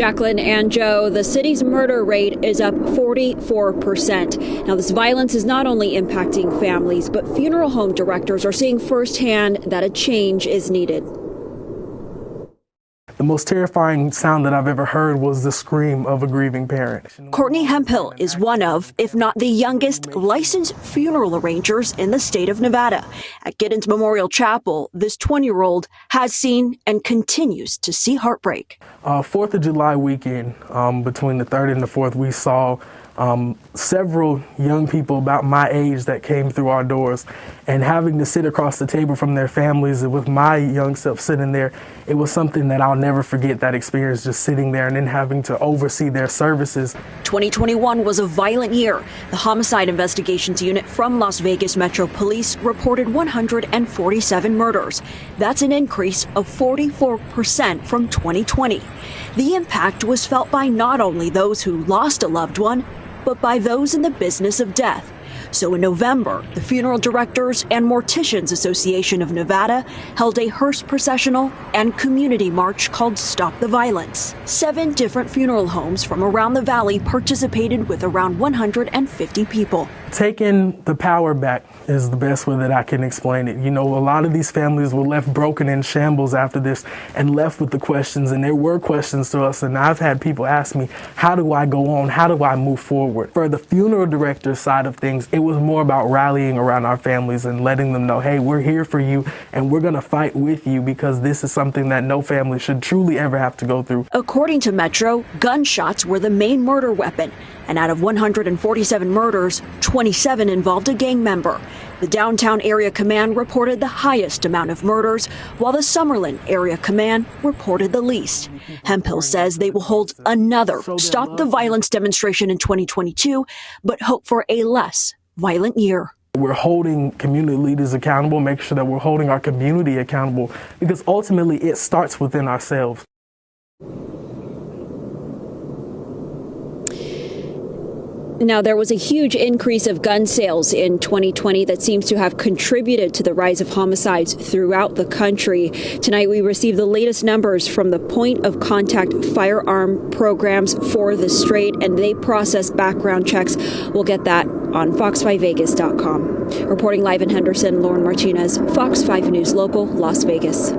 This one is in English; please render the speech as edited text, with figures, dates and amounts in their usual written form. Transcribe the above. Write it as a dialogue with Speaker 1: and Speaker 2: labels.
Speaker 1: Jacqueline and Joe, the city's murder rate is up 44%. Now, this violence is not only impacting families, but funeral home directors are seeing firsthand that a change is needed.
Speaker 2: The most terrifying sound that I've ever heard was the scream of a grieving parent.
Speaker 3: Courtney Hemphill is one of, if not the youngest, licensed funeral arrangers in the state of Nevada. At Giddens Memorial Chapel, this 20-year-old has seen and continues to see heartbreak.
Speaker 2: 4th of July weekend, between the 3rd and the 4th, we saw several young people about my age that came through our doors, and having to sit across the table from their families and with my young self sitting there, it was something that I'll never forget, that experience, just sitting there and then having to oversee their services.
Speaker 3: 2021 was a violent year. The Homicide Investigations Unit from Las Vegas Metro Police reported 147 murders. That's an increase of 44% from 2020. The impact was felt by not only those who lost a loved one, but by those in the business of death. So in November, the Funeral Directors and Morticians Association of Nevada held a hearse processional and community march called Stop the Violence. 7 different funeral homes from around the valley participated with around 150 people.
Speaker 2: Taking the power back is the best way that I can explain it. You know, a lot of these families were left broken in shambles after this and left with the questions, and there were questions to us, and I've had people ask me, how do I go on? How do I move forward? For the funeral director side of things, it was more about rallying around our families and letting them know, hey, we're here for you and we're going to fight with you, because this is something that no family should truly ever have to go through.
Speaker 3: According to Metro, gunshots were the main murder weapon, and out of 147 murders, 27 involved a gang member. The Downtown Area Command reported the highest amount of murders, while the Summerlin Area Command reported the least. Hemphill says they will hold another Stop the Violence demonstration in 2022, but hope for a less violent year.
Speaker 2: We're holding community leaders accountable, making sure that we're holding our community accountable, because ultimately it starts within ourselves.
Speaker 1: Now, there was a huge increase of gun sales in 2020 that seems to have contributed to the rise of homicides throughout the country. Tonight, we received the latest numbers from the Point of Contact firearm programs for the state, and they process background checks. We'll get that on fox5vegas.com. Reporting live in Henderson, Lauren Martinez, Fox 5 News Local, Las Vegas.